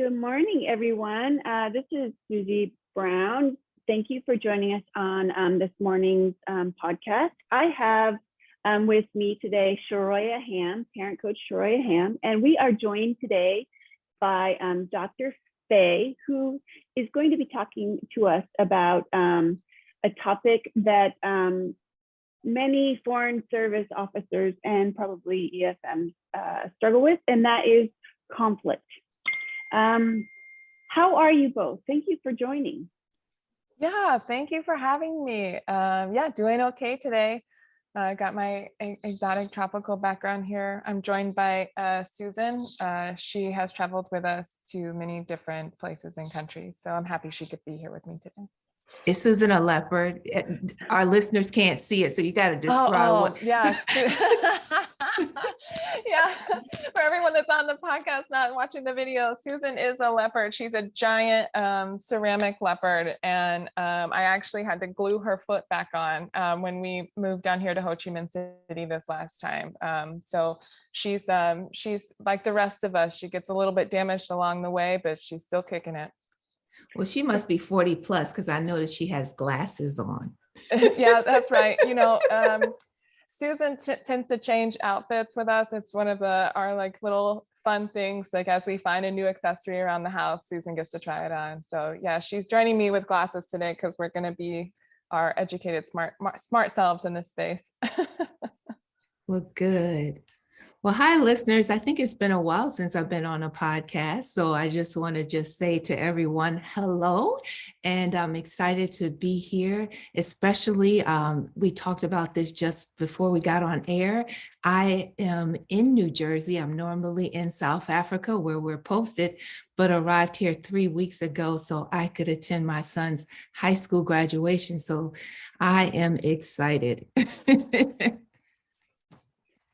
Good morning, everyone. This is Susie Brown. Thank you for joining us on this morning's podcast. I have with me today Shoroya Ham, parent coach Shoroya Ham, and we are joined today by Dr. Fae, who is going to be talking to us about a topic that many foreign service officers and probably EFMs struggle with, and that is conflict. How are you both? Thank you for joining. Yeah, thank you for having me. Doing okay today. Got my exotic tropical background here. I'm joined by Susan. She has traveled with us to many different places and countries, so I'm happy she could be here with me today. Is Susan a leopard? Our listeners can't see it, so you got to describe what. Yeah. Yeah, for everyone that's on the podcast not watching the video, Susan is a leopard. She's a giant ceramic leopard, and I actually had to glue her foot back on when we moved down here to Ho Chi Minh City this last time. So she's like the rest of us. She gets a little bit damaged along the way, but she's still kicking it. Well, she must be 40 plus because I noticed she has glasses on. Yeah, that's right. Susan tends to change outfits with us. It's one of our like little fun things. Like as we find a new accessory around the house, Susan gets to try it on. So yeah, she's joining me with glasses today because we're going to be our educated, smart selves in this space. Well, good. Well, hi, listeners. I think it's been a while since I've been on a podcast. So I just want to say to everyone, hello. And I'm excited to be here, especially we talked about this just before we got on air. I am in New Jersey. I'm normally in South Africa where we're posted, but arrived here 3 weeks ago so I could attend my son's high school graduation. So I am excited.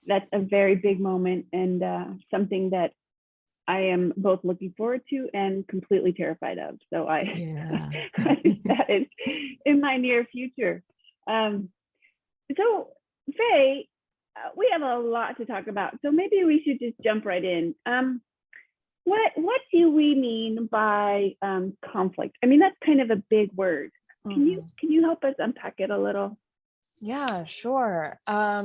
That's a very big moment and something that I am both looking forward to and completely terrified of. So I think that is in my near future. So Faye, we have a lot to talk about. So maybe we should just jump right in. What do we mean by conflict? I mean, that's kind of a big word. Can you help us unpack it a little? Yeah, sure.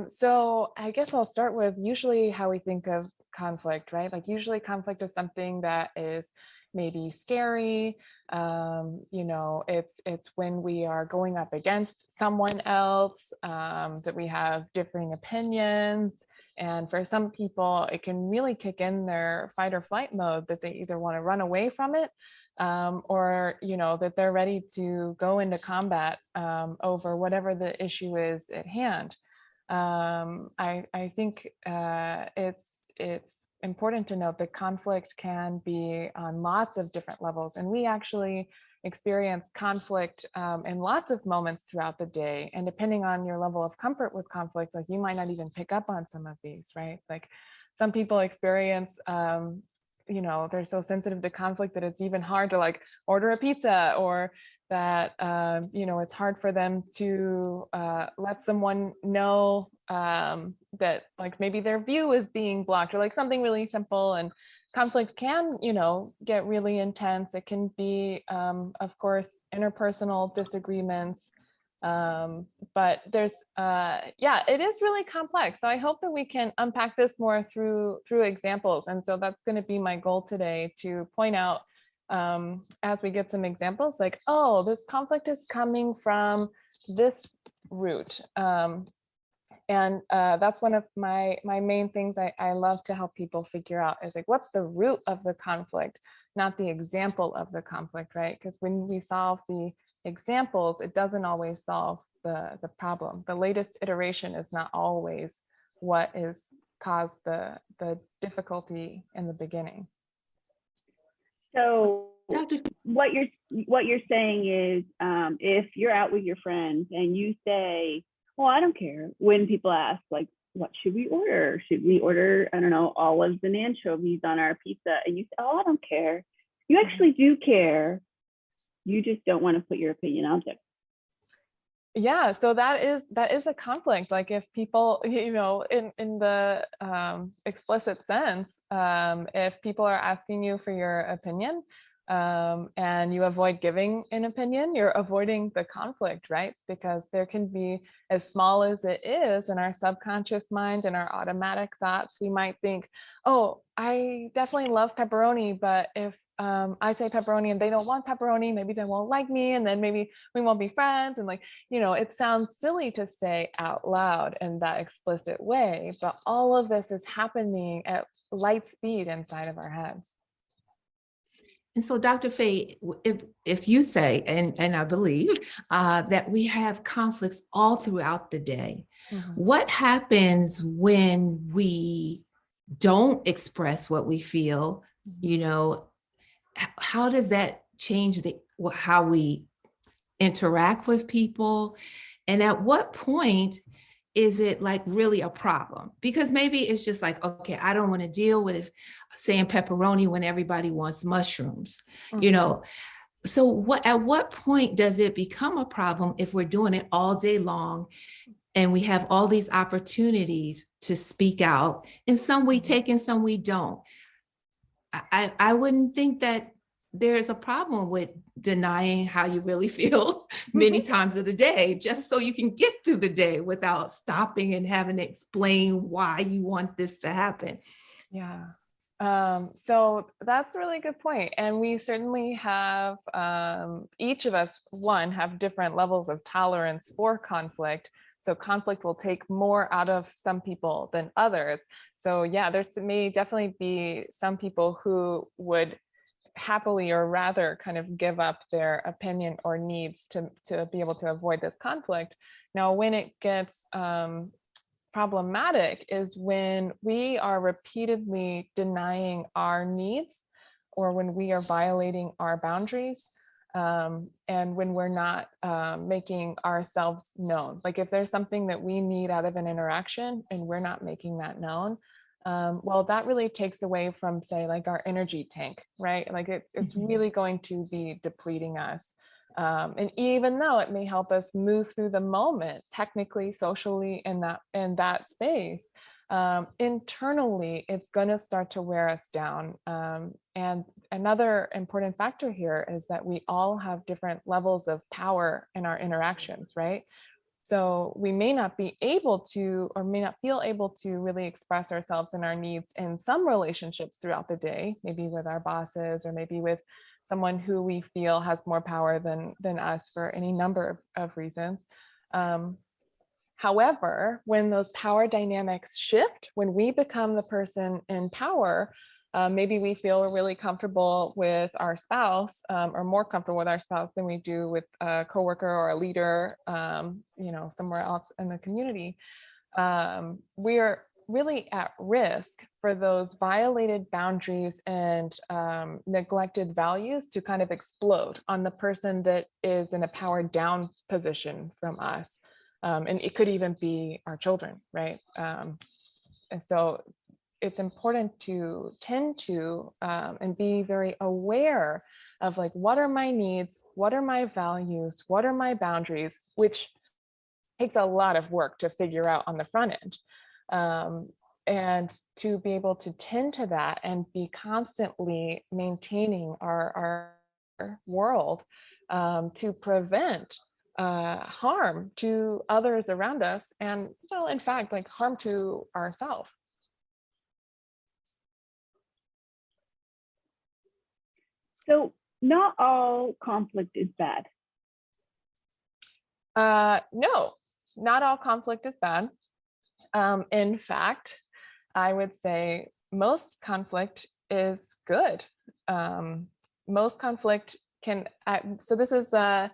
So I guess I'll start with usually how we think of conflict, right? Like usually conflict is something that is maybe scary. It's when we are going up against someone else, that we have differing opinions. And for some people, it can really kick in their fight or flight mode that they either want to run away from it, or that they're ready to go into combat over whatever the issue is at hand. I think it's important to note that conflict can be on lots of different levels, and we actually experience conflict in lots of moments throughout the day. And depending on your level of comfort with conflict, like you might not even pick up on some of these, right? Like some people experience they're so sensitive to conflict that it's even hard to like order a pizza, or that it's hard for them to let someone know that like maybe their view is being blocked, or like something really simple. And conflict can get really intense. It can be of course interpersonal disagreements, but there's it is really complex. So I hope that we can unpack this more through examples. And so that's going to be my goal today, to point out as we get some examples, like, oh, this conflict is coming from this root. And that's one of my main things I love to help people figure out, is like, what's the root of the conflict, not the example of the conflict, right? Because when we solve the examples, it doesn't always solve the problem. The latest iteration is not always what is caused the difficulty in the beginning. So what you're saying is, if you're out with your friends and you say, well, I don't care, when people ask, like, what should we order? Should we order, I don't know, olives and anchovies on our pizza? And you say, oh, I don't care. You actually do care. You just don't want to put your opinion out there. Yeah, so that is a conflict. Like if people, in the explicit sense, if people are asking you for your opinion, and you avoid giving an opinion, you're avoiding the conflict, right? Because there can be, as small as it is, in our subconscious mind and our automatic thoughts, we might think, oh, I definitely love pepperoni, but if I say pepperoni and they don't want pepperoni, maybe they won't like me, and then maybe we won't be friends. And like, it sounds silly to say out loud in that explicit way, but all of this is happening at light speed inside of our heads. And so, Dr. Faye, if you say, and I believe that we have conflicts all throughout the day, what happens when we don't express what we feel? How does that change how we interact with people? And at what point is it like really a problem? Because maybe it's just like, okay, I don't want to deal with saying pepperoni when everybody wants mushrooms, So at what point does it become a problem if we're doing it all day long and we have all these opportunities to speak out, and some we take and some we don't? I wouldn't think that there's a problem with denying how you really feel many times of the day, just so you can get through the day without stopping and having to explain why you want this to happen. Yeah. So that's a really good point. And we certainly have, each of us, have different levels of tolerance for conflict. So conflict will take more out of some people than others. So yeah, may definitely be some people who would happily or rather kind of give up their opinion or needs to be able to avoid this conflict. Now, when it gets problematic is when we are repeatedly denying our needs, or when we are violating our boundaries, and when we're not making ourselves known. Like if there's something that we need out of an interaction and we're not making that known, well, that really takes away from, say, like our energy tank, right? Like it's really going to be depleting us. And even though it may help us move through the moment, technically, socially, in that space, internally, it's going to start to wear us down. And another important factor here is that we all have different levels of power in our interactions, right? So we may not be able to, or may not feel able to really express ourselves and our needs in some relationships throughout the day, maybe with our bosses, or maybe with someone who we feel has more power than us for any number of reasons. However, when those power dynamics shift, when we become the person in power, maybe we feel really comfortable with our spouse, or more comfortable with our spouse than we do with a coworker or a leader, somewhere else in the community. We're really at risk for those violated boundaries and neglected values to kind of explode on the person that is in a power down position from us. And it could even be our children, right? And so it's important to tend to and be very aware of, like, what are my needs? What are my values? What are my boundaries? Which takes a lot of work to figure out on the front end. And to be able to tend to that and be constantly maintaining our world to prevent harm to others around us, and, well, in fact, like harm to ourselves. So not all conflict is bad. No, not all conflict is bad. In fact, I would say most conflict is good. Most conflict can, so this is a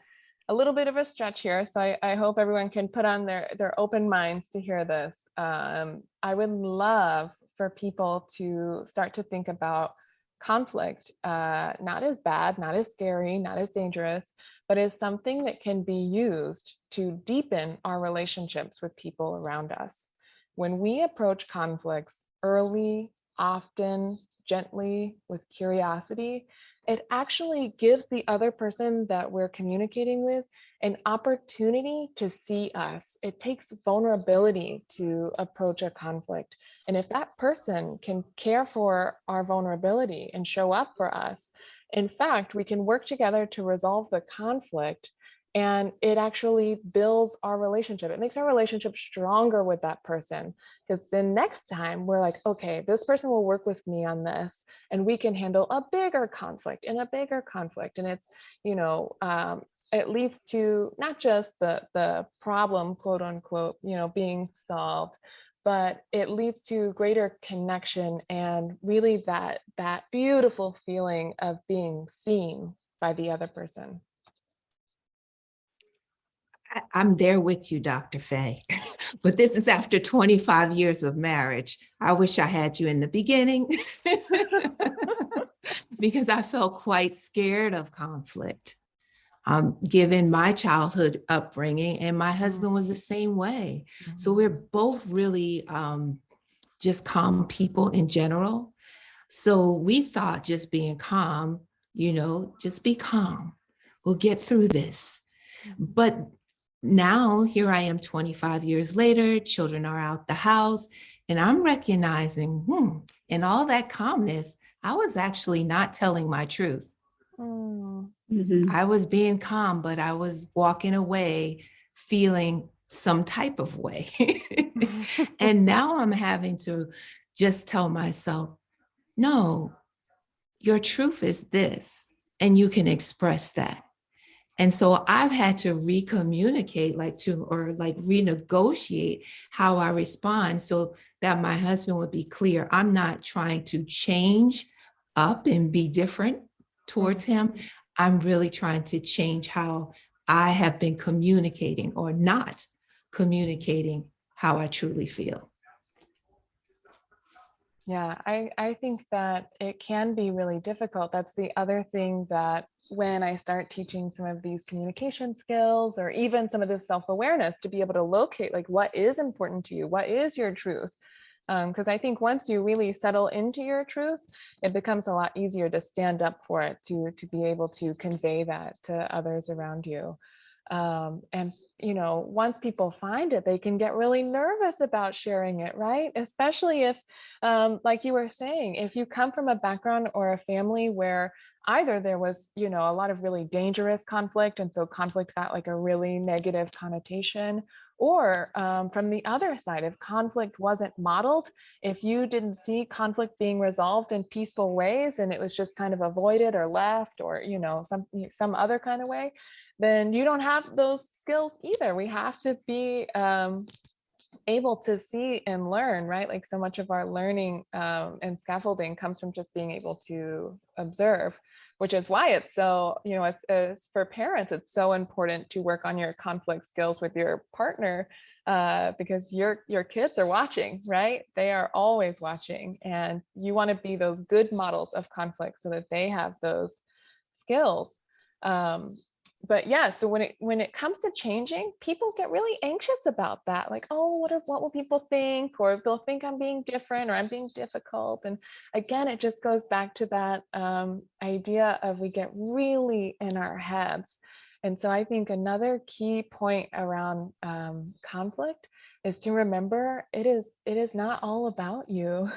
little bit of a stretch here, so I hope everyone can put on their open minds to hear this. I would love for people to start to think about conflict, not as bad, not as scary, not as dangerous, but as something that can be used to deepen our relationships with people around us. When we approach conflicts early, often, gently, with curiosity, it actually gives the other person that we're communicating with an opportunity to see us. It takes vulnerability to approach a conflict. And if that person can care for our vulnerability and show up for us, in fact, we can work together to resolve the conflict, and it actually builds our relationship. It makes our relationship stronger with that person, because the next time we're like, okay, this person will work with me on this, and we can handle a bigger conflict and a bigger conflict. And it's, it leads to not just the problem, quote unquote, being solved, but it leads to greater connection and really that beautiful feeling of being seen by the other person. I'm there with you, Dr. Fae. But this is after 25 years of marriage. I wish I had you in the beginning because I felt quite scared of conflict, given my childhood upbringing, and my husband was the same way. So we're both really just calm people in general. So we thought just being calm, just be calm. We'll get through this. But now here I am 25 years later, children are out the house, and I'm recognizing, in all that calmness, I was actually not telling my truth. I was being calm, but I was walking away feeling some type of way. And now I'm having to just tell myself, no, your truth is this, and you can express that. And so I've had to recommunicate, renegotiate how I respond so that my husband would be clear. I'm not trying to change up and be different towards him. I'm really trying to change how I have been communicating or not communicating how I truly feel. Yeah, I think that it can be really difficult. That's the other thing, that when I start teaching some of these communication skills or even some of this self-awareness, to be able to locate like what is important to you, what is your truth. Because I think once you really settle into your truth, it becomes a lot easier to stand up for it, to be able to convey that to others around you. And once people find it, they can get really nervous about sharing it, right? Especially if, like you were saying, if you come from a background or a family where either there was, a lot of really dangerous conflict, and so conflict got like a really negative connotation, or from the other side, if conflict wasn't modeled, if you didn't see conflict being resolved in peaceful ways and it was just kind of avoided or left, or some other kind of way, then you don't have those skills either. We have to be able to see and learn, right? Like so much of our learning and scaffolding comes from just being able to observe, which is why it's so, as for parents, it's so important to work on your conflict skills with your partner, because your kids are watching, right? They are always watching, and you want to be those good models of conflict so that they have those skills. But yeah, so when it comes to changing, people get really anxious about that. Like, oh, what will people think? Or they'll think I'm being different or I'm being difficult. And again, it just goes back to that idea of we get really in our heads. And so I think another key point around conflict is to remember it is not all about you.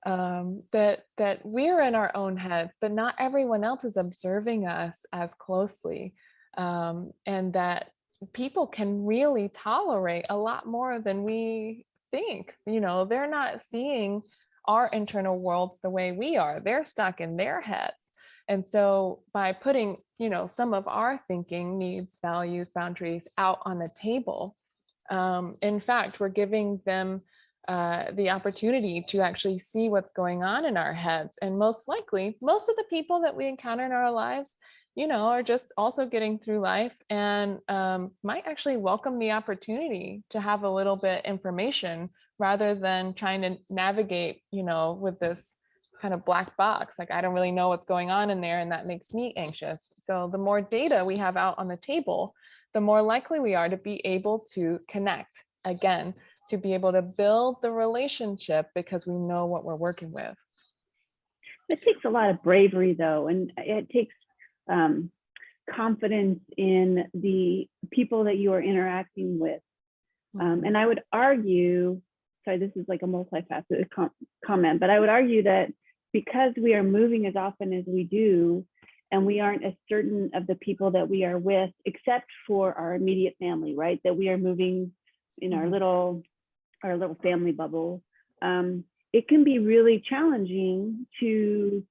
That we're in our own heads, but not everyone else is observing us as closely, and that people can really tolerate a lot more than we think. They're not seeing our internal worlds the way we are. They're stuck in their heads. And so by putting, some of our thinking, needs, values, boundaries out on the table, in fact, we're giving them the opportunity to actually see what's going on in our heads. And most likely, most of the people that we encounter in our lives, are just also getting through life, and might actually welcome the opportunity to have a little bit information rather than trying to navigate, with this kind of black box. Like, I don't really know what's going on in there, and that makes me anxious. So the more data we have out on the table, the more likely we are to be able to connect again, to be able to build the relationship, because we know what we're working with. It takes a lot of bravery, though, and it takes confidence in the people that you are interacting with. And I would argue, sorry, this is like a multifaceted comment, but I would argue that because we are moving as often as we do, and we aren't as certain of the people that we are with, except for our immediate family, right? That we are moving in our little family bubble. It can be really challenging to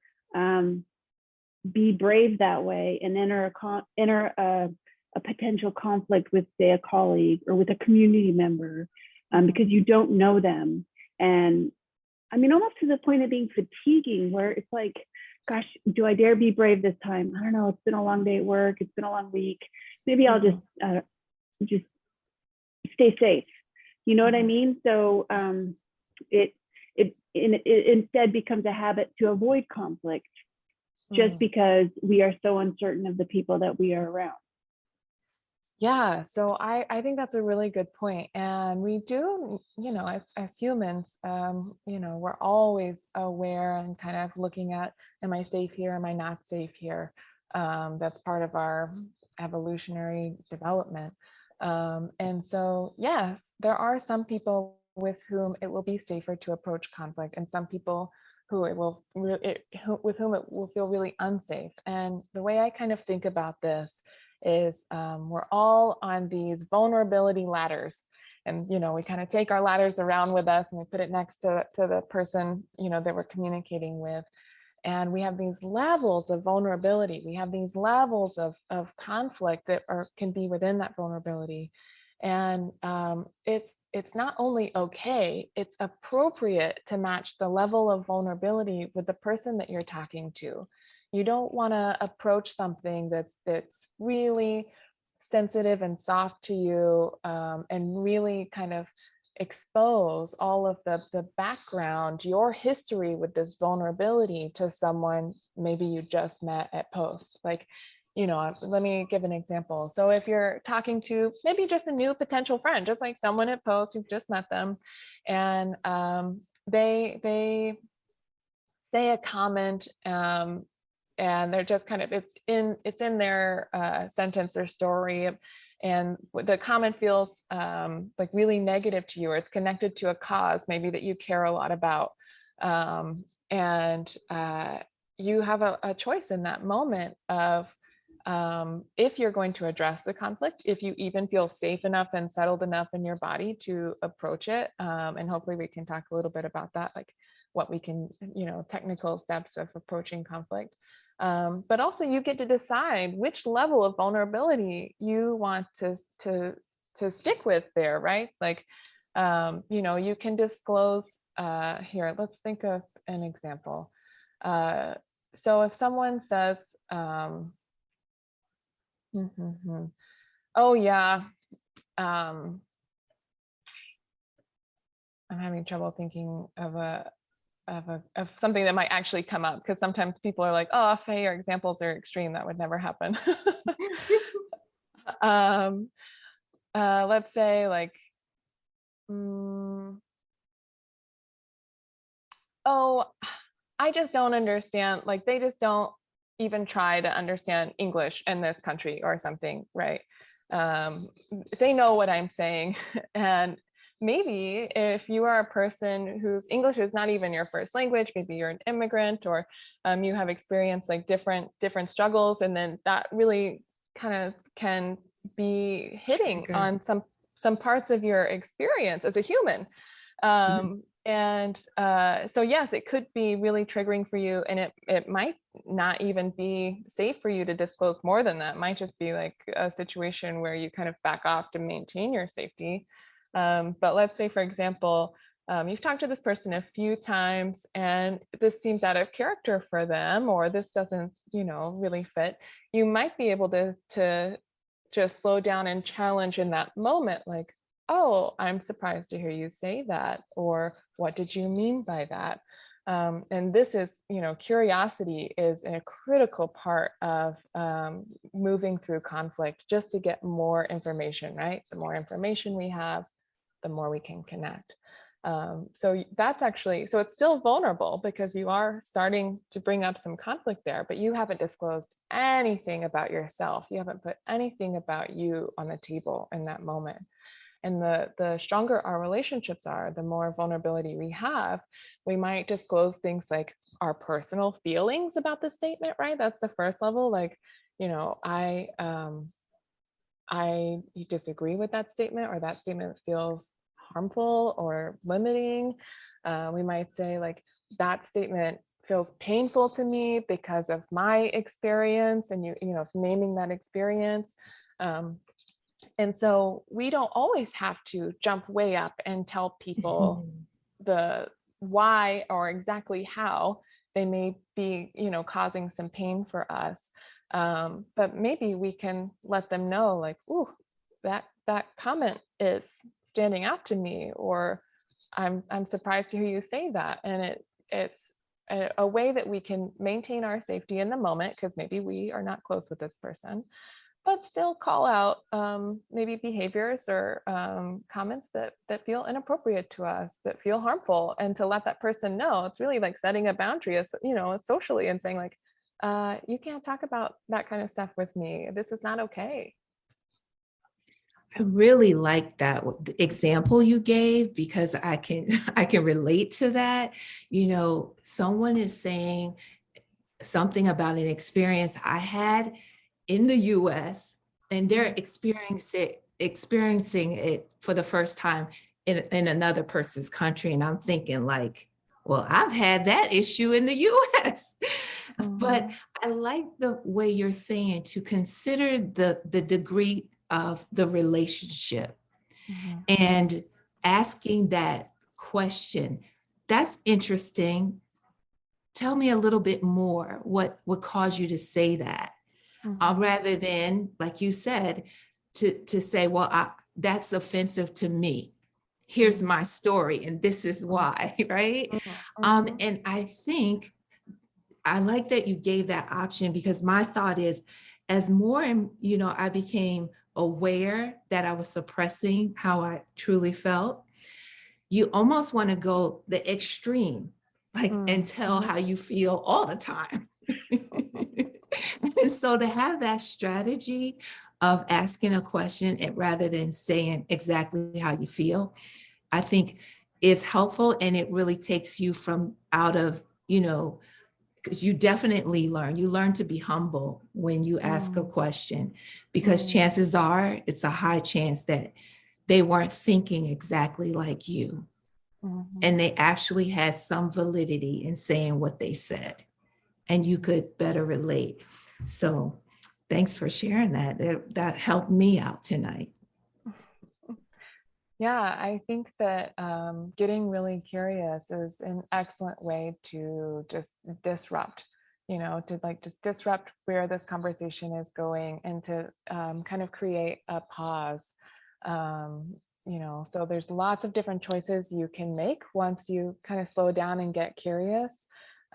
be brave that way and enter a potential conflict with, say, a colleague or with a community member, because you don't know them. And I mean, almost to the point of being fatiguing, where it's like, gosh, do I dare be brave this time? I don't know. It's been a long day at work. It's been a long week. Maybe I'll just stay safe. You know what I mean? So it instead becomes a habit to avoid conflict, just because we are so uncertain of the people that we are around. Yeah, so I think that's a really good point. And we do, as humans, we're always aware and kind of looking at, am I safe here? Am I not safe here? That's part of our evolutionary development. And so, yes, there are some people with whom it will be safer to approach conflict, and some people with whom it will feel really unsafe. And the way I kind of think about this is we're all on these vulnerability ladders, and we kind of take our ladders around with us and we put it next to the person that we're communicating with, and we have these levels of vulnerability, we have these levels of conflict that can be within that vulnerability. And it's not only okay, it's appropriate to match the level of vulnerability with the person that you're talking to. You don't want to approach something that's really sensitive and soft to you, and really kind of expose all of the background, your history with this vulnerability to someone maybe you just met at post. Like, let me give an example. So if you're talking to maybe just a new potential friend, just like someone at post, you've just met them, and they say a comment, and they're just kind of, it's in their sentence or story, and the comment feels like really negative to you, or it's connected to a cause maybe that you care a lot about, and you have a choice in that moment of if you're going to address the conflict, if you even feel safe enough and settled enough in your body to approach it. And hopefully we can talk a little bit about that, like what we can, technical steps of approaching conflict. But also you get to decide which level of vulnerability you want to stick with there, right? Like, you can disclose, here, let's think of an example. So if someone says, oh yeah, I'm having trouble thinking of something that might actually come up, because sometimes people are like, oh, Faye, your examples are extreme, that would never happen. Let's say like, oh, I just don't understand, like they just don't even try to understand English in this country or something, right? They know what I'm saying. And maybe if you are a person whose English is not even your first language, maybe you're an immigrant, or you have experienced like different struggles, and then that really kind of can be hitting on some parts of your experience as a human. And so yes, it could be really triggering for you, and it might not even be safe for you to disclose more than that. It might just be like a situation where you kind of back off to maintain your safety. But let's say, for example, you've talked to this person a few times and this seems out of character for them, or this doesn't, really fit. You might be able to just slow down and challenge in that moment, like, oh, I'm surprised to hear you say that, or what did you mean by that? And this is, curiosity is a critical part of moving through conflict, just to get more information, right? The more information we have, the more we can connect. So that's actually, so it's still vulnerable because you are starting to bring up some conflict there, but you haven't disclosed anything about yourself. You haven't put anything about you on the table in that moment. And the stronger our relationships are, the more vulnerability we have. We might disclose things like our personal feelings about the statement, right? That's the first level. Like, I disagree with that statement, or that statement feels harmful or limiting. We might say like, that statement feels painful to me because of my experience, and naming that experience. And so we don't always have to jump way up and tell people the why or exactly how they may be, causing some pain for us. But maybe we can let them know, like, ooh, that comment is standing out to me, or I'm surprised to hear you say that. And it's a way that we can maintain our safety in the moment, because maybe we are not close with this person, but still call out maybe behaviors or comments that feel inappropriate to us, that feel harmful, and to let that person know. It's really like setting a boundary, as socially, and saying like, you can't talk about that kind of stuff with me. This is not okay. I really like that example you gave, because I can relate to that. Someone is saying something about an experience I had in the US, and they're experiencing it for the first time in another person's country. And I'm thinking like, well, I've had that issue in the US. But I like the way you're saying to consider the degree of the relationship and asking that question. That's interesting. Tell me a little bit more. What would cause you to say that? Rather than, like you said, to say, well, that's offensive to me. Here's my story, and this is why, right? And I think I like that you gave that option, because my thought is, as more, I became aware that I was suppressing how I truly felt, you almost want to go the extreme, like, and tell how you feel all the time. And so to have that strategy of asking a question, and rather than saying exactly how you feel, I think is helpful. And it really takes you from out of, because you definitely learn to be humble when you ask a question, because chances are it's a high chance that they weren't thinking exactly like you. And they actually had some validity in saying what they said, and you could better relate. So thanks for sharing that. That helped me out tonight. Yeah, I think that getting really curious is an excellent way to just disrupt, to like just disrupt where this conversation is going, and to kind of create a pause. So there's lots of different choices you can make once you kind of slow down and get curious.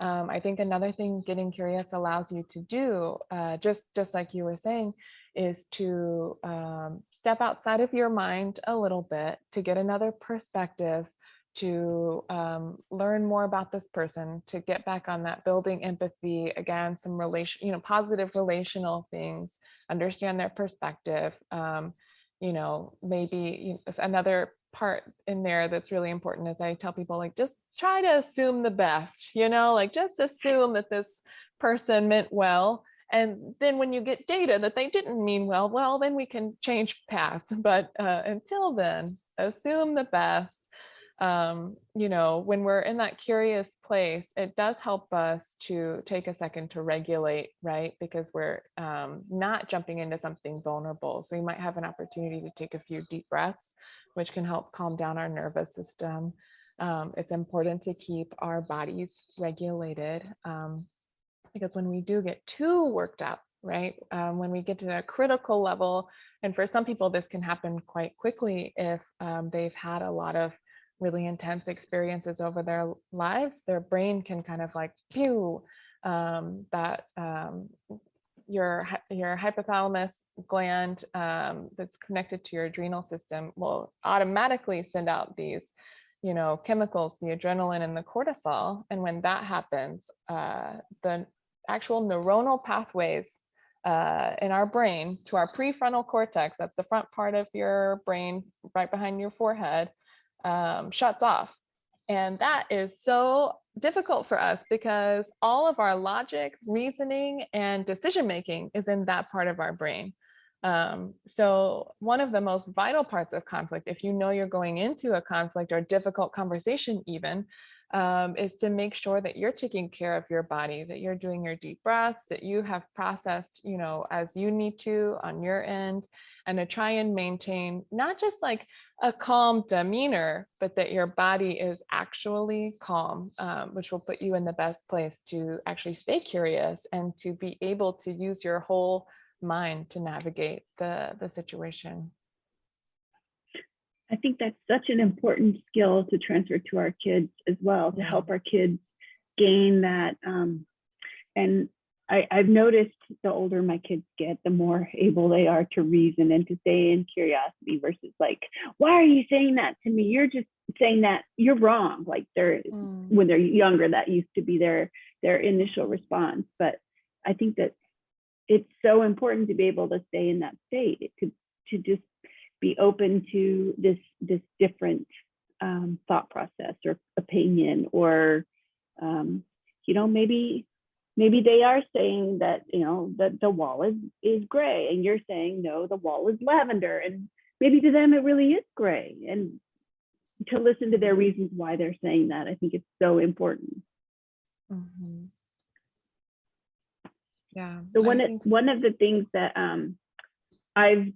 I think another thing getting curious allows you to do, just like you were saying, is to step outside of your mind a little bit, to get another perspective, to learn more about this person, to get back on that building empathy again, some positive relational things, understand their perspective. Maybe another part in there that's really important is I tell people, like, just try to assume the best, like just assume that this person meant well. And then when you get data that they didn't mean well, then we can change paths. But until then, assume the best. When we're in that curious place, it does help us to take a second to regulate, right? Because we're not jumping into something vulnerable. So we might have an opportunity to take a few deep breaths, which can help calm down our nervous system. It's important to keep our bodies regulated, because when we do get too worked up, right? When we get to a critical level, and for some people, this can happen quite quickly if they've had a lot of really intense experiences over their lives, their brain can kind of like pew, your hypothalamus gland that's connected to your adrenal system will automatically send out these chemicals, the adrenaline and the cortisol. And when that happens, the actual neuronal pathways in our brain to our prefrontal cortex, that's the front part of your brain right behind your forehead, shuts off. And that is so difficult for us because all of our logic, reasoning, and decision making is in that part of our brain. So one of the most vital parts of conflict, if you know you're going into a conflict or a difficult conversation even, is to make sure that you're taking care of your body, that you're doing your deep breaths, that you have processed, as you need to on your end, and to try and maintain not just like a calm demeanor, but that your body is actually calm, which will put you in the best place to actually stay curious and to be able to use your whole mind to navigate the situation. I think that's such an important skill to transfer to our kids as well, to help our kids gain that. And I've noticed the older my kids get, the more able they are to reason and to stay in curiosity versus like, why are you saying that to me? You're just saying that you're wrong. Like when they're younger, that used to be their initial response. But I think that it's so important to be able to stay in that state, to just be open to this different thought process or opinion, or maybe they are saying that that the wall is gray, and you're saying no, the wall is lavender, and maybe to them it really is gray, and to listen to their reasons why they're saying that, I think it's so important. Mm-hmm. Yeah. So one of the things that I've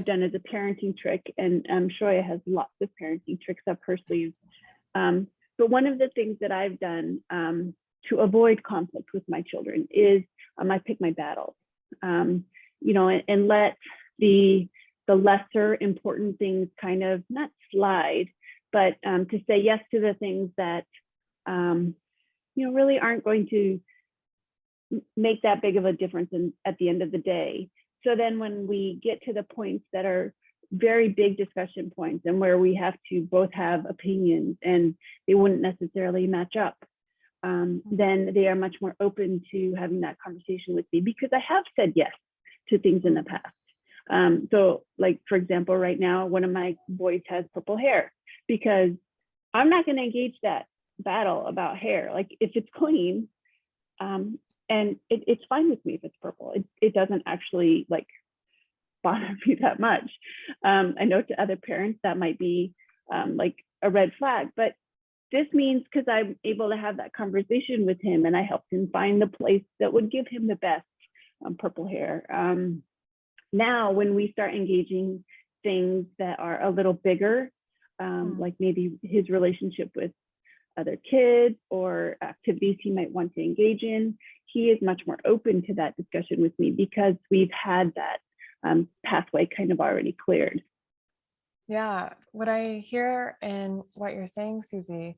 done as a parenting trick, and Shoya has lots of parenting tricks up her sleeves. But one of the things that I've done to avoid conflict with my children is I pick my battles, and let the lesser important things kind of not slide, but to say yes to the things that really aren't going to make that big of a difference at the end of the day. So then when we get to the points that are very big discussion points and where we have to both have opinions and they wouldn't necessarily match up, then they are much more open to having that conversation with me, because I have said yes to things in the past. So like, for example, right now, one of my boys has purple hair, because I'm not going to engage that battle about hair. Like if it's clean, and it's fine with me if it's purple. It doesn't actually like bother me that much. I know to other parents that might be like a red flag, but this means because I'm able to have that conversation with him, and I helped him find the place that would give him the best purple hair. Now, when we start engaging things that are a little bigger, like maybe his relationship with other kids or activities he might want to engage in, he is much more open to that discussion with me because we've had that pathway kind of already cleared. Yeah, what I hear in what you're saying, Susie,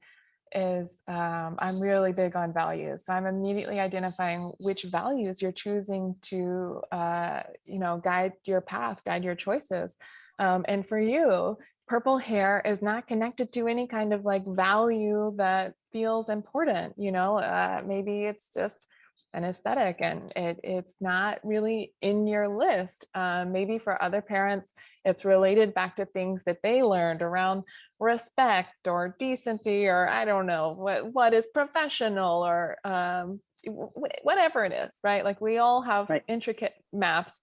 is I'm really big on values. So I'm immediately identifying which values you're choosing to, guide your path, guide your choices. And for you, purple hair is not connected to any kind of like value that feels important. Maybe it's just an aesthetic and it's not really in your list. Maybe for other parents, it's related back to things that they learned around respect or decency, or I don't know what is professional, or whatever it is, right? Like we all have intricate maps.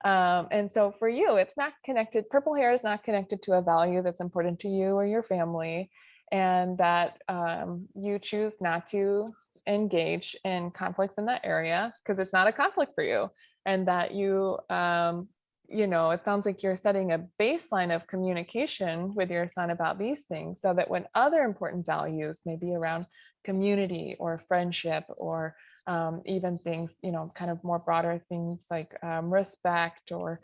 And so for you, it's not connected. Purple hair is not connected to a value that's important to you or your family, and that you choose not to engage in conflicts in that area because it's not a conflict for you, and that you it sounds like you're setting a baseline of communication with your son about these things, so that when other important values, maybe around community or friendship, or even things, kind of more broader things like respect, or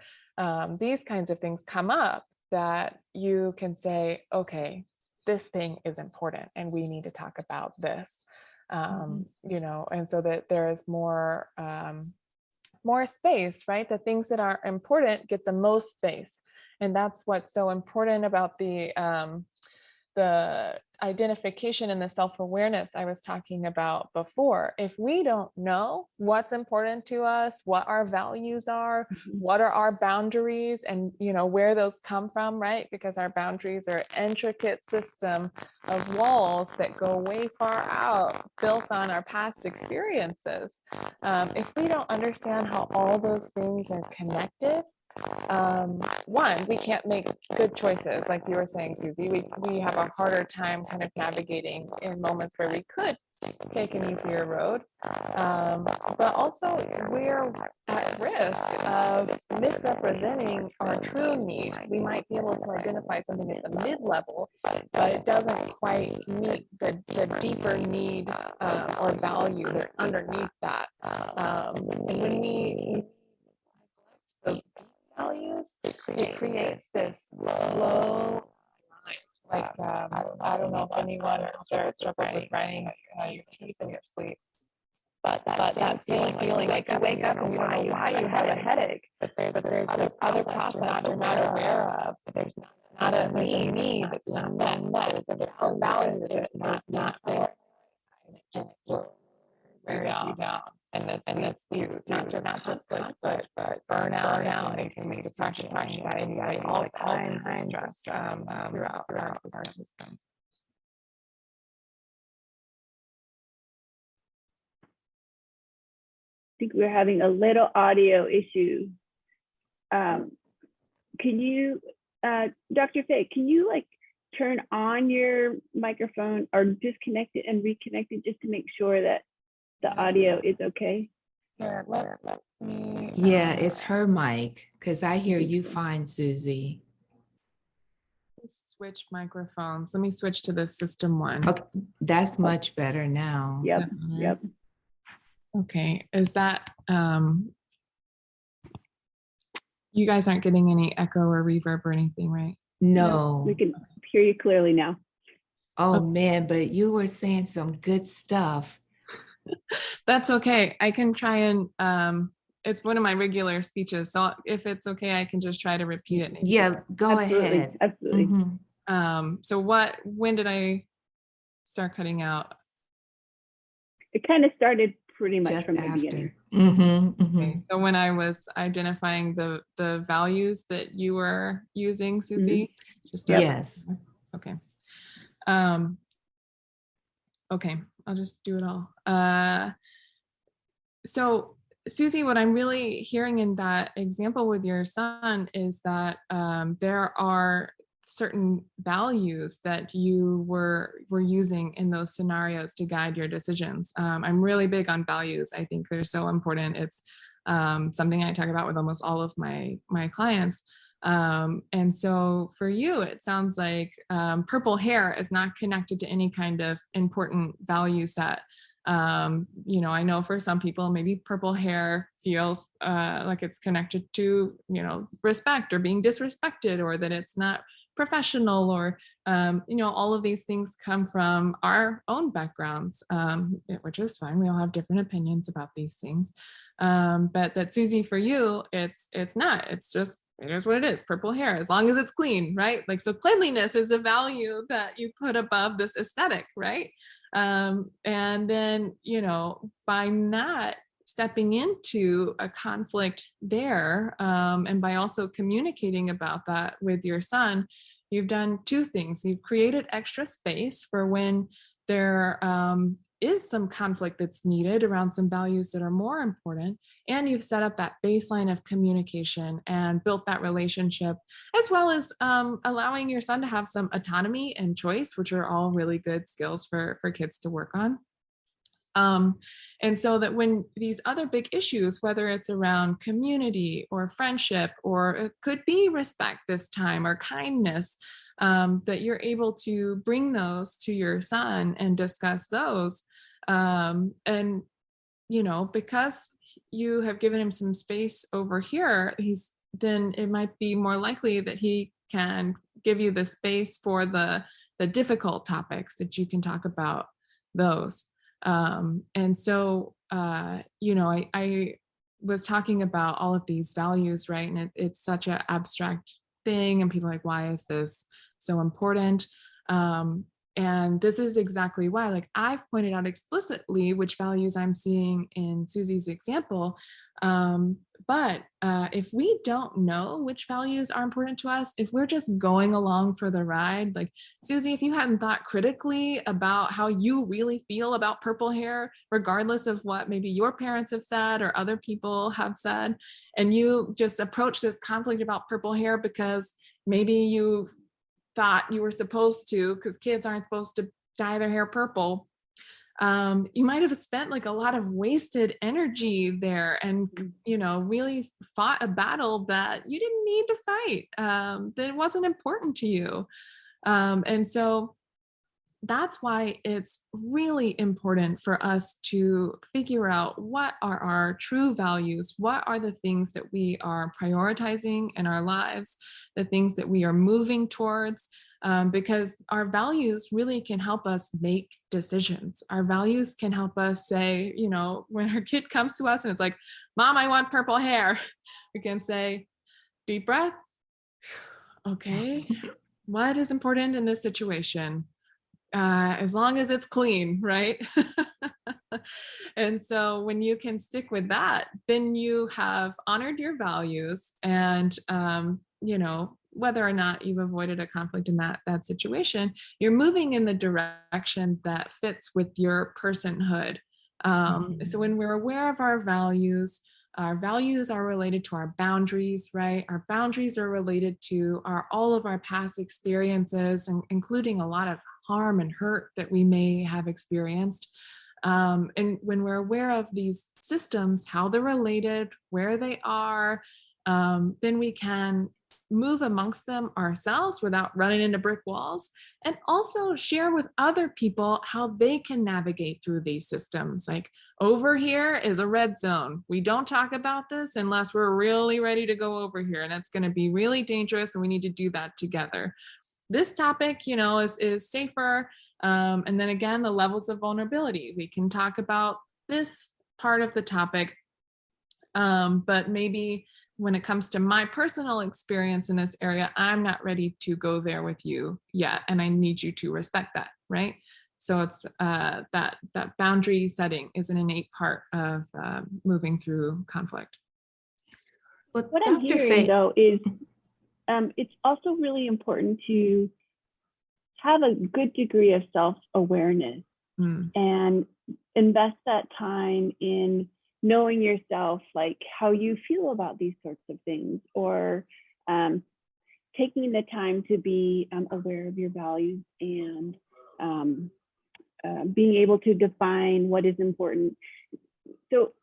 these kinds of things come up, that you can say, okay, this thing is important and we need to talk about this. And so that there is more space, right? The things that are important get the most space. And that's what's so important about the identification and the self-awareness I was talking about before. If we don't know what's important to us, what our values are, what are our boundaries, and where those come from, right? Because our boundaries are an intricate system of walls that go way far out, built on our past experiences. If we don't understand how all those things are connected, one, we can't make good choices, like you were saying, Susie. We have a harder time kind of navigating in moments where we could take an easier road, but also we're at risk of misrepresenting our true need. We might be able to identify something at the mid-level, but it doesn't quite meet the deeper need or value that's underneath that. And when we those values, it creates this slow line. Like, I don't know if anyone out there struggled with writing your teeth in your sleep, but that feeling like you wake up and you don't know why you have a headache, but there's this other process you're not aware of. There's not a need that's not met. There's a value that's not there. And it wears you down. And this leads to not just but burnout, it can lead to depression, anxiety, all kinds of stress throughout our systems. I think we're having a little audio issue. Can you, Dr. Fae, can you turn on your microphone or disconnect it and reconnect it just to make sure that the audio is okay? Here, let me. Yeah, it's her mic, because I hear you fine, Susie. Switch microphones. Let me switch to the system one. Okay, that's much better now. Yep. Okay, is that, you guys aren't getting any echo or reverb or anything, right? No. We can hear you clearly now. Oh man, but you were saying some good stuff. That's okay. I can try and, it's one of my regular speeches. So if it's okay, I can just try to repeat it. Yeah, go ahead. Absolutely. Mm-hmm. When did I start cutting out? It kind of started pretty much Just from the after. beginning. Okay. So when I was identifying the values that you were using, Susie, just Yes. Okay. Okay, I'll just do it all. So Susie, what I'm really hearing in that example with your son is that there are certain values that you were using in those scenarios to guide your decisions. I'm really big on values. I think they're so important. It's something I talk about with almost all of my clients. And so for you, it sounds like purple hair is not connected to any kind of important value set. I know for some people, maybe purple hair feels like it's connected to, respect or being disrespected, or that it's not professional, or, all of these things come from our own backgrounds, which is fine. We all have different opinions about these things. But that, Susie, for you, it's not, it's just, it is what it is, purple hair, as long as it's clean, right? Like, so cleanliness is a value that you put above this aesthetic, right? And then, by not stepping into a conflict there, and by also communicating about that with your son, you've done two things. You've created extra space for when there is some conflict that's needed around some values that are more important, and you've set up that baseline of communication and built that relationship, as well as allowing your son to have some autonomy and choice, which are all really good skills for kids to work on. And so that when these other big issues, whether it's around community or friendship, or it could be respect this time, or kindness, that you're able to bring those to your son and discuss those. And, because you have given him some space over here, then it might be more likely that he can give you the space for the difficult topics, that you can talk about those. And so, I was talking about all of these values, right? And it's such an abstract thing, and people are like, why is this so important? And this is exactly why, like I've pointed out explicitly which values I'm seeing in Susie's example. But if we don't know which values are important to us, if we're just going along for the ride, like Susie, if you hadn't thought critically about how you really feel about purple hair, regardless of what maybe your parents have said or other people have said, and you just approach this conflict about purple hair because maybe you thought you were supposed to, because kids aren't supposed to dye their hair purple, you might have spent like a lot of wasted energy there and, you know, really fought a battle that you didn't need to fight, that wasn't important to you. And so that's why it's really important for us to figure out what are our true values, what are the things that we are prioritizing in our lives, the things that we are moving towards, because our values really can help us make decisions. Our values can help us say, you know, when our kid comes to us and it's like, Mom, I want purple hair, we can say, deep breath. Okay, what is important in this situation? As long as it's clean, right? And so when you can stick with that, then you have honored your values, and you know, whether or not you've avoided a conflict in that situation, you're moving in the direction that fits with your personhood. So when we're aware of our values are related to our boundaries, right? Our boundaries are related to all of our past experiences, and including a lot of harm and hurt that we may have experienced. And when we're aware of these systems, how they're related, where they are, then we can move amongst them ourselves without running into brick walls, and also share with other people how they can navigate through these systems. Like, over here is a red zone. We don't talk about this unless we're really ready to go over here, and it's going to be really dangerous, and we need to do that together. This topic, you know, is safer. And then again, the levels of vulnerability. We can talk about this part of the topic, but maybe when it comes to my personal experience in this area, I'm not ready to go there with you yet, and I need you to respect that, right? So it's that boundary setting is an innate part of moving through conflict. Well, What I'm Dr. hearing, Fae, though, is it's also really important to have a good degree of self-awareness and invest that time in knowing yourself, like how you feel about these sorts of things, or taking the time to be aware of your values, and being able to define what is important. So,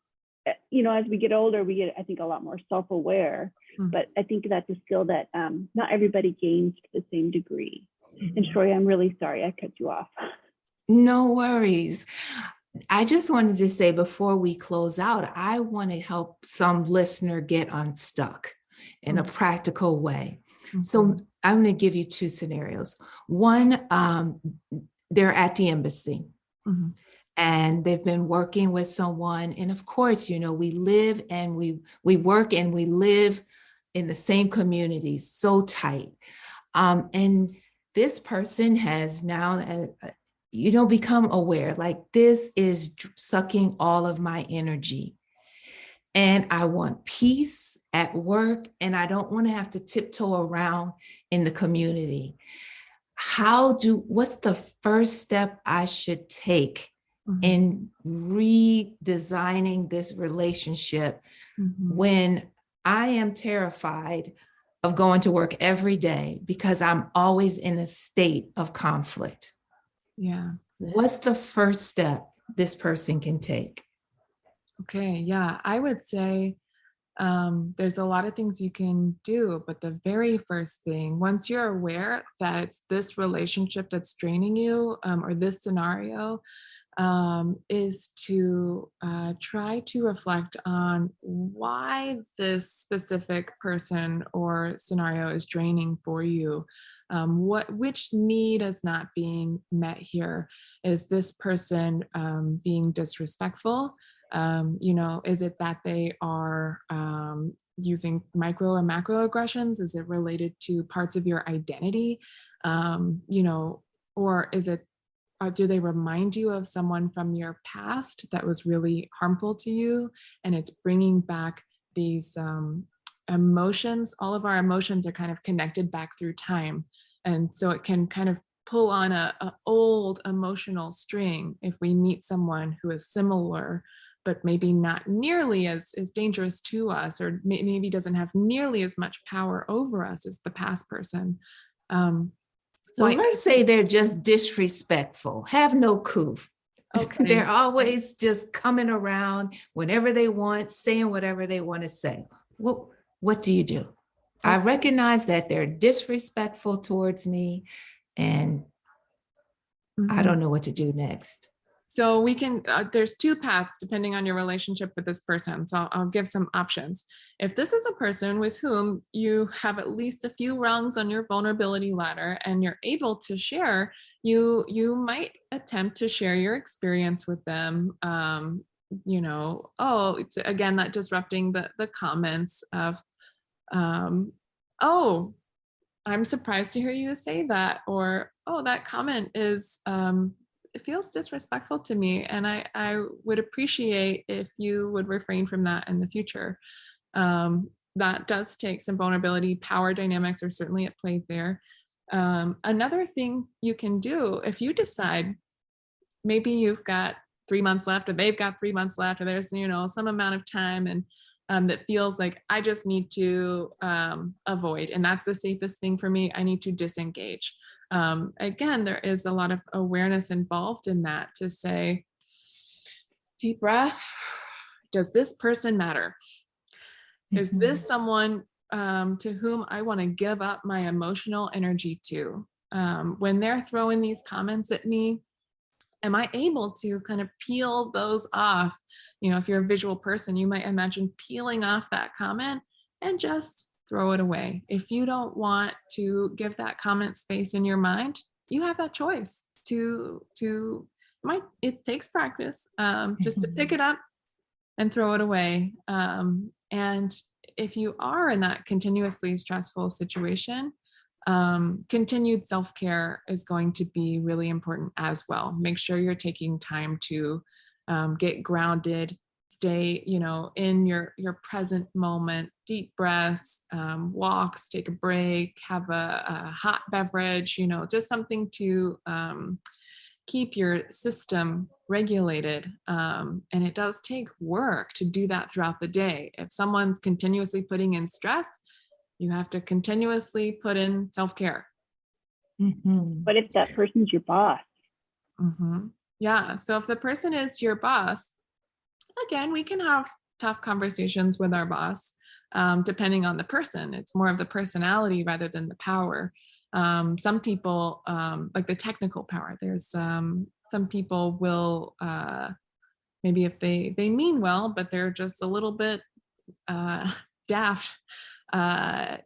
you know, as we get older, we get, I think, a lot more self-aware, but I think that's a skill that not everybody gains to the same degree. And Troy, I'm really sorry I cut you off. no worries. I just wanted to say before we close out, I want to help some listener get unstuck in a practical way. So I'm going to give you two scenarios. One, they're at the embassy and they've been working with someone. And of course, you know, we live and we work and we live in the same community, so tight. And this person has now, become aware, like, this is sucking all of my energy. And I want peace at work, and I don't want to have to tiptoe around in the community. What's the first step I should take in redesigning this relationship when I am terrified of going to work every day because I'm always in a state of conflict? Yeah. What's the first step this person can take? Okay. Yeah. I would say there's a lot of things you can do, but the very first thing, once you're aware that it's this relationship that's draining you, or this scenario, is to try to reflect on why this specific person or scenario is draining for you. Which need is not being met here? Is this person being disrespectful? Is it that they are using micro or macroaggressions? Is it related to parts of your identity? Or do they remind you of someone from your past that was really harmful to you? And it's bringing back these emotions. All of our emotions are kind of connected back through time. And so it can kind of pull on a old emotional string if we meet someone who is similar, but maybe not nearly as dangerous to us, or maybe doesn't have nearly as much power over us as the past person. So let's say they're just disrespectful, have no coof. Okay. They're always just coming around whenever they want, saying whatever they want to say. What do you do? I recognize that they're disrespectful towards me, and I don't know what to do next. So we can, there's two paths depending on your relationship with this person. So I'll give some options. If this is a person with whom you have at least a few rungs on your vulnerability ladder and you're able to share, you might attempt to share your experience with them. It's again, that disrupting the comments of, oh, I'm surprised to hear you say that, or, oh, that comment is, it feels disrespectful to me, and I would appreciate if you would refrain from that in the future. That does take some vulnerability. Power dynamics are certainly at play there. Another thing you can do, if you decide maybe you've got 3 months left, or they've got 3 months left, or there's some amount of time, and that feels like I just need to avoid, and that's the safest thing for me. I need to disengage. Again, there is a lot of awareness involved in that, to say, deep breath. Does this person matter? Is this someone to whom I want to give up my emotional energy to? When they're throwing these comments at me, am I able to kind of peel those off? If you're a visual person, you might imagine peeling off that comment and just throw it away. If you don't want to give that comment space in your mind, you have that choice it takes practice, just to pick it up and throw it away. And if you are in that continuously stressful situation, continued self-care is going to be really important as well. Make sure you're taking time to get grounded, stay, in your present moment, deep breaths, walks, take a break, have a hot beverage, just something to keep your system regulated. And it does take work to do that throughout the day. If someone's continuously putting in stress, you have to continuously put in self-care. What if that person's your boss? Yeah. So if the person is your boss, again, we can have tough conversations with our boss, depending on the person. It's more of the personality rather than the power. Some people, like the technical power, there's some people will, maybe if they mean well, but they're just a little bit daft,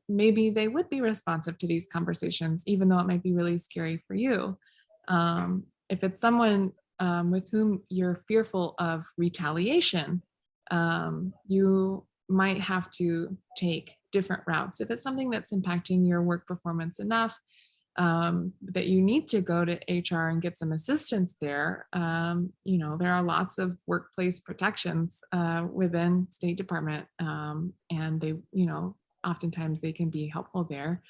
maybe they would be responsive to these conversations, even though it might be really scary for you. If it's someone with whom you're fearful of retaliation, you might have to take different routes. If it's something that's impacting your work performance enough that you need to go to HR and get some assistance there, there are lots of workplace protections within State Department, and they, oftentimes they can be helpful there.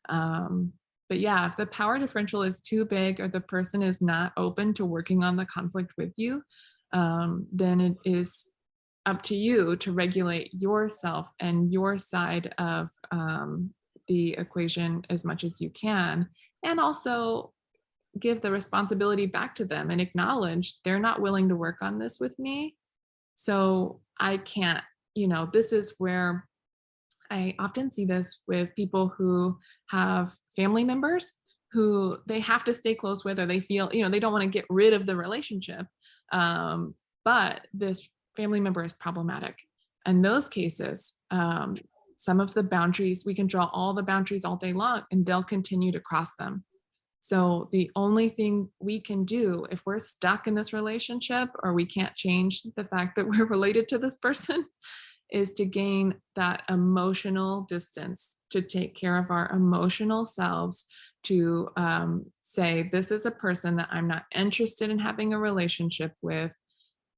But yeah, if the power differential is too big, or the person is not open to working on the conflict with you, then it is up to you to regulate yourself and your side of the equation as much as you can, and also give the responsibility back to them and acknowledge they're not willing to work on this with me. So I can't, this is where I often see this with people who have family members who they have to stay close with, or they feel, they don't want to get rid of the relationship. But this family member is problematic. In those cases, some of the boundaries, we can draw all the boundaries all day long, and they'll continue to cross them. So the only thing we can do if we're stuck in this relationship, or we can't change the fact that we're related to this person, is to gain that emotional distance, to take care of our emotional selves, to say, this is a person that I'm not interested in having a relationship with,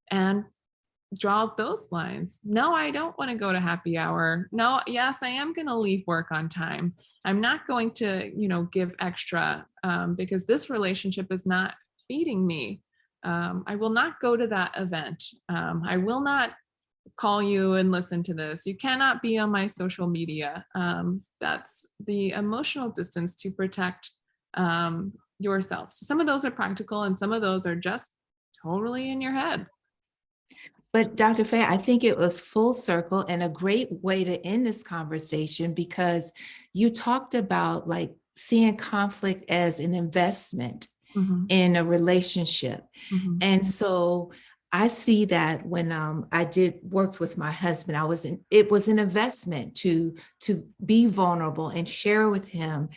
and draw those lines. No, I don't want to go to happy hour. No, yes, I am going to leave work on time. I'm not going to, give extra because this relationship is not feeding me. I will not go to that event. I will not call you and listen to this. You cannot be on my social media. That's the emotional distance to protect yourself. So some of those are practical and some of those are just totally in your head. But Dr. Fae, I think it was full circle and a great way to end this conversation, because you talked about like seeing conflict as an investment in a relationship. And so I see that when I worked with my husband, it was an investment to be vulnerable and share with him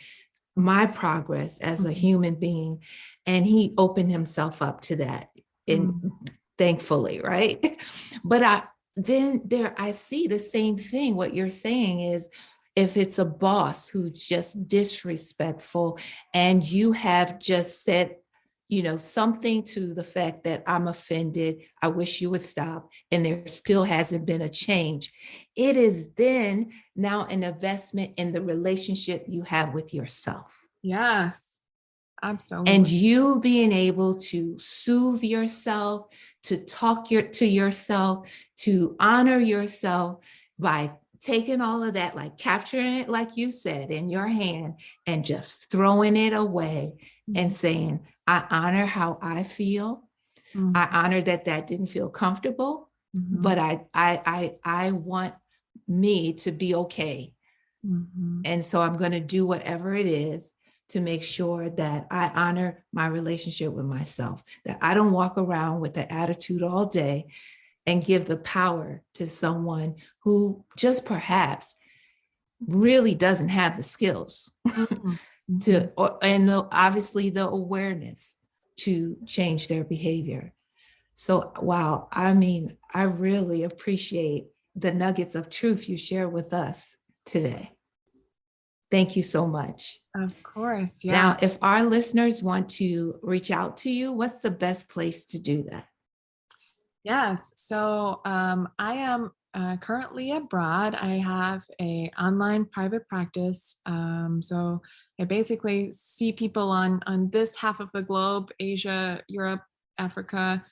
my progress as a human being. And he opened himself up to that. And thankfully, right? But I see the same thing. What you're saying is, if it's a boss who's just disrespectful and you have just said, something to the fact that I'm offended, I wish you would stop, and there still hasn't been a change, it is then now an investment in the relationship you have with yourself. Yes, absolutely. And you being able to soothe yourself, to talk to yourself, to honor yourself by taking all of that, like capturing it, like you said, in your hand and just throwing it away and saying, I honor how I feel. I honor that didn't feel comfortable, but I want me to be okay. And so I'm going to do whatever it is to make sure that I honor my relationship with myself, that I don't walk around with the attitude all day and give the power to someone who just perhaps really doesn't have the skills and obviously the awareness to change their behavior. So, wow, I mean, I really appreciate the nuggets of truth you share with us today. Thank you so much. Of course, yeah. Now, if our listeners want to reach out to you, what's the best place to do that? Yes, so I am currently abroad. I have an online private practice. So I basically see people on this half of the globe, Asia, Europe, Africa.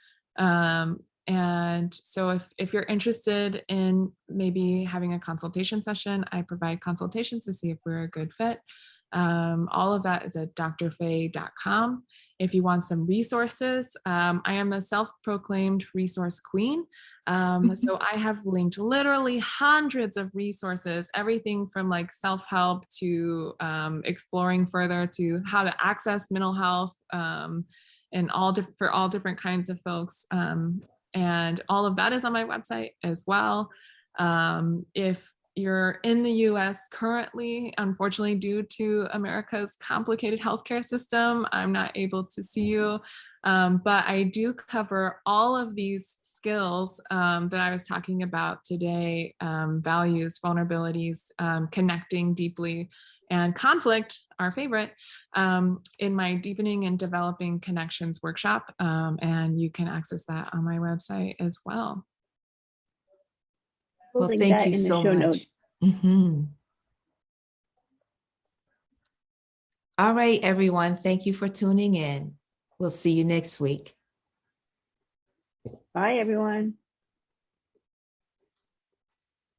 And so if you're interested in maybe having a consultation session, I provide consultations to see if we're a good fit. All of that is at drfae.com. If you want some resources, I am a self-proclaimed resource queen. So I have linked literally hundreds of resources, everything from like self-help to exploring further to how to access mental health and for all different kinds of folks. And all of that is on my website as well. If you're in the US currently, unfortunately, due to America's complicated healthcare system, I'm not able to see you. But I do cover all of these skills that I was talking about today, values, vulnerabilities, connecting deeply, and conflict, our favorite, in my Deepening and Developing Connections workshop. And you can access that on my website as well. Well, thank you so much. All right, everyone. Thank you for tuning in. We'll see you next week. Bye, everyone.